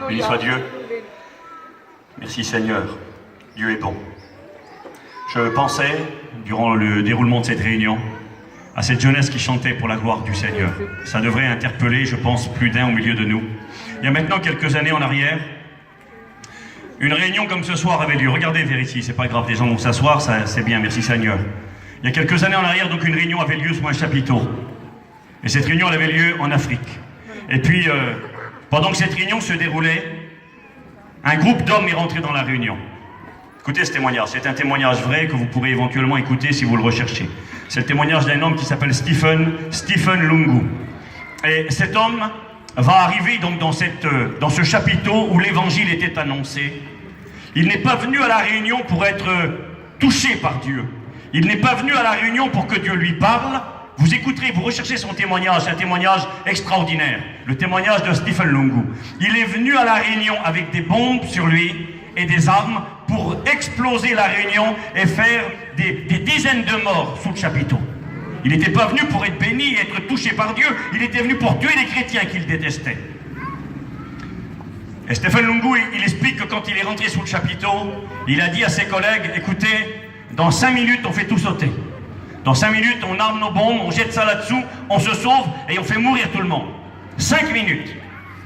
Béni soit Dieu. Merci Seigneur. Dieu est bon. Je pensais, durant le déroulement de cette réunion, à cette jeunesse qui chantait pour la gloire du Seigneur. Ça devrait interpeller, je pense, plus d'un au milieu de nous. Il y a maintenant quelques années en arrière, une réunion comme ce soir avait lieu. Regardez vers ici, c'est pas grave, des gens vont s'asseoir, c'est bien, merci Seigneur. Il y a quelques années en arrière, donc une réunion avait lieu sous un chapiteau. Et cette réunion, elle avait lieu en Afrique. Et puis, pendant que cette réunion se déroulait, un groupe d'hommes est rentré dans la réunion. Écoutez ce témoignage, c'est un témoignage vrai que vous pourrez éventuellement écouter si vous le recherchez. C'est le témoignage d'un homme qui s'appelle Stephen Lungu. Et cet homme va arriver donc dans ce chapiteau où l'évangile était annoncé. Il n'est pas venu à la réunion pour être touché par Dieu. Il n'est pas venu à la réunion pour que Dieu lui parle. Vous écouterez, vous recherchez son témoignage, c'est un témoignage extraordinaire. Le témoignage de Stephen Lungu. Il est venu à la réunion avec des bombes sur lui et des armes pour exploser la réunion et faire des dizaines de morts sous le chapiteau. Il n'était pas venu pour être béni et être touché par Dieu, il était venu pour tuer les chrétiens qu'il détestait. Et Stephen Lungu, il explique que quand il est rentré sous le chapiteau, il a dit à ses collègues, écoutez, dans 5 minutes on fait tout sauter. Dans 5 minutes on arme nos bombes, on jette ça là-dessous, on se sauve et on fait mourir tout le monde. 5 minutes.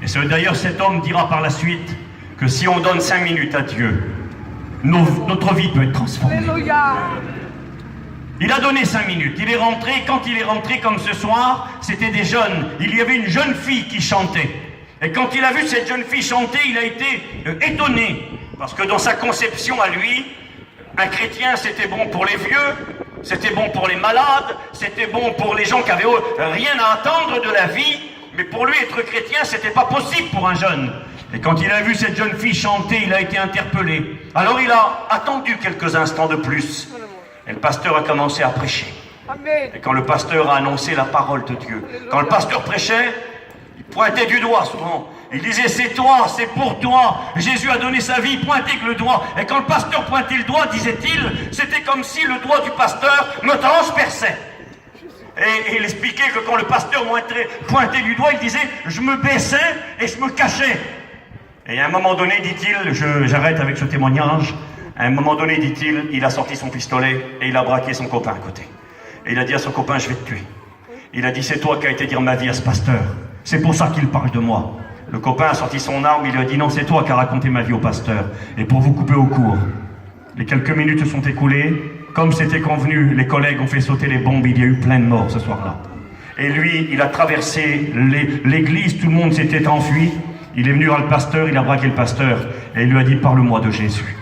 Et d'ailleurs cet homme dira par la suite que si on donne 5 minutes à Dieu, notre vie peut être transformée. Alléluia. Il a donné 5 minutes, il est rentré, quand il est rentré comme ce soir, c'était des jeunes, il y avait une jeune fille qui chantait. Et quand il a vu cette jeune fille chanter, il a été étonné, parce que dans sa conception à lui, un chrétien c'était bon pour les vieux, c'était bon pour les malades, c'était bon pour les gens qui avaient rien à attendre de la vie, mais pour lui être chrétien c'était pas possible pour un jeune. Et quand il a vu cette jeune fille chanter, il a été interpellé. Alors il a attendu quelques instants de plus. Et le pasteur a commencé à prêcher. Et quand le pasteur a annoncé la parole de Dieu, quand le pasteur prêchait, il pointait du doigt souvent. Il disait, c'est toi, c'est pour toi. Jésus a donné sa vie, pointait que le doigt. Et quand le pasteur pointait le doigt, disait-il, c'était comme si le doigt du pasteur me transperçait. Et il expliquait que quand le pasteur pointait du doigt, il disait, je me baissais et je me cachais. Et à un moment donné, dit-il, j'arrête avec ce témoignage, à un moment donné, dit-il, il a sorti son pistolet et il a braqué son copain à côté. Et il a dit à son copain, je vais te tuer. Il a dit, c'est toi qui as été dire ma vie à ce pasteur. C'est pour ça qu'il parle de moi. Le copain a sorti son arme, il lui a dit, non, c'est toi qui as raconté ma vie au pasteur. Et pour vous couper au court, les quelques minutes se sont écoulées. Comme c'était convenu, les collègues ont fait sauter les bombes, il y a eu plein de morts ce soir-là. Et lui, il a traversé l'église, tout le monde s'était enfui. Il est venu voir le pasteur, il a braqué le pasteur et il lui a dit, parle-moi de Jésus.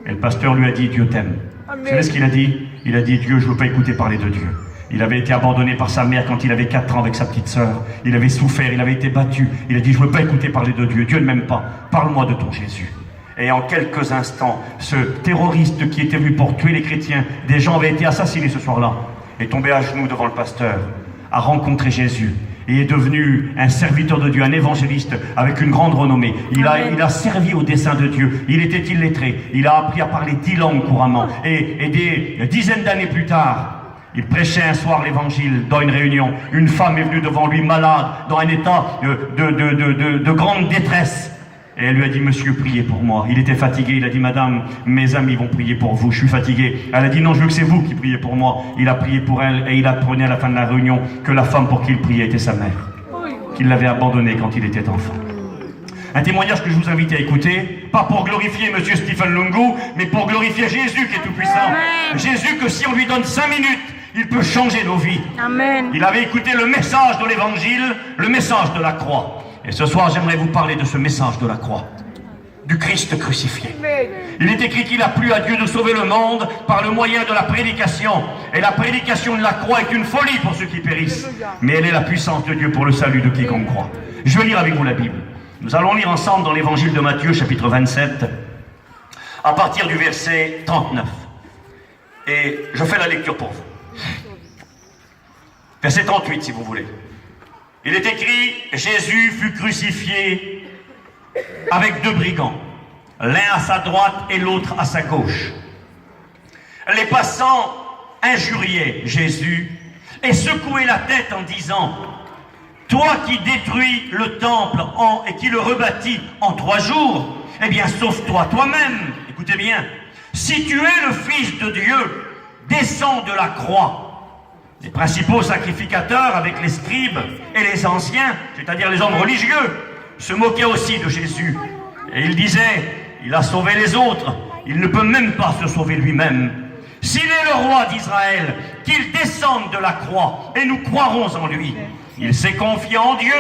Et le pasteur lui a dit, Dieu t'aime. Vous savez ce qu'il a dit? Il a dit, Dieu, je ne veux pas écouter parler de Dieu. Il avait été abandonné par sa mère quand il avait 4 ans avec sa petite sœur. Il avait souffert, il avait été battu. Il a dit, je ne veux pas écouter parler de Dieu. Dieu ne m'aime pas. Parle-moi de ton Jésus. Et en quelques instants, ce terroriste qui était venu pour tuer les chrétiens, des gens avaient été assassinés ce soir-là, est tombé à genoux devant le pasteur, a rencontré Jésus. Et est devenu un serviteur de Dieu, un évangéliste avec une grande renommée. Il a servi au dessein de Dieu. Il était illettré. Il a appris à parler 10 langues couramment. Et des dizaines d'années plus tard, il prêchait un soir l'évangile dans une réunion. Une femme est venue devant lui malade, dans un état de grande détresse. Et elle lui a dit, monsieur, priez pour moi. Il était fatigué, il a dit, madame, mes amis vont prier pour vous, je suis fatigué. Elle a dit, non, je veux que c'est vous qui priez pour moi. Il a prié pour elle et il apprenait à la fin de la réunion que la femme pour qui il priait était sa mère, qu'il l'avait abandonnée quand il était enfant. Un témoignage que je vous invite à écouter, pas pour glorifier monsieur Stephen Lungu, mais pour glorifier Jésus qui est tout puissant. Amen. Jésus que si on lui donne 5 minutes, il peut changer nos vies. Amen. Il avait écouté le message de l'évangile, le message de la croix. Et ce soir, j'aimerais vous parler de ce message de la croix, du Christ crucifié. Il est écrit qu'il a plu à Dieu de sauver le monde par le moyen de la prédication. Et la prédication de la croix est une folie pour ceux qui périssent. Mais elle est la puissance de Dieu pour le salut de quiconque croit. Je vais lire avec vous la Bible. Nous allons lire ensemble dans l'évangile de Matthieu, chapitre 27, à partir du verset 39. Et je fais la lecture pour vous. Verset 38, si vous voulez. Il est écrit, Jésus fut crucifié avec 2 brigands, l'un à sa droite et l'autre à sa gauche. Les passants injuriaient Jésus et secouaient la tête en disant, toi qui détruis le temple et qui le rebâtis en 3 jours, eh bien sauve-toi toi-même. Écoutez bien, si tu es le Fils de Dieu, descends de la croix. Les principaux sacrificateurs, avec les scribes et les anciens, c'est-à-dire les hommes religieux, se moquaient aussi de Jésus. Et ils disaient, il a sauvé les autres, il ne peut même pas se sauver lui-même. S'il est le roi d'Israël, qu'il descende de la croix, et nous croirons en lui. Il s'est confié en Dieu,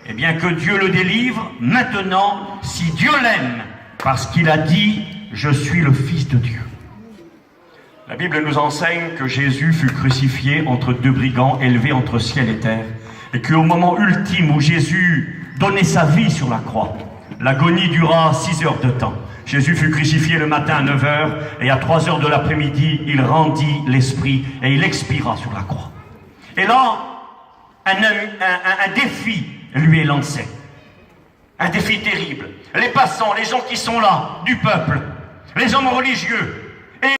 et bien que Dieu le délivre, maintenant, si Dieu l'aime, parce qu'il a dit, je suis le Fils de Dieu. La Bible nous enseigne que Jésus fut crucifié entre 2 brigands élevés entre ciel et terre, et qu'au moment ultime où Jésus donnait sa vie sur la croix, l'agonie dura 6 heures de temps. Jésus fut crucifié le matin à 9 heures, et à 3 heures de l'après-midi, il rendit l'esprit, et il expira sur la croix. Et là, un défi lui est lancé. Un défi terrible. Les passants, les gens qui sont là, du peuple, les hommes religieux,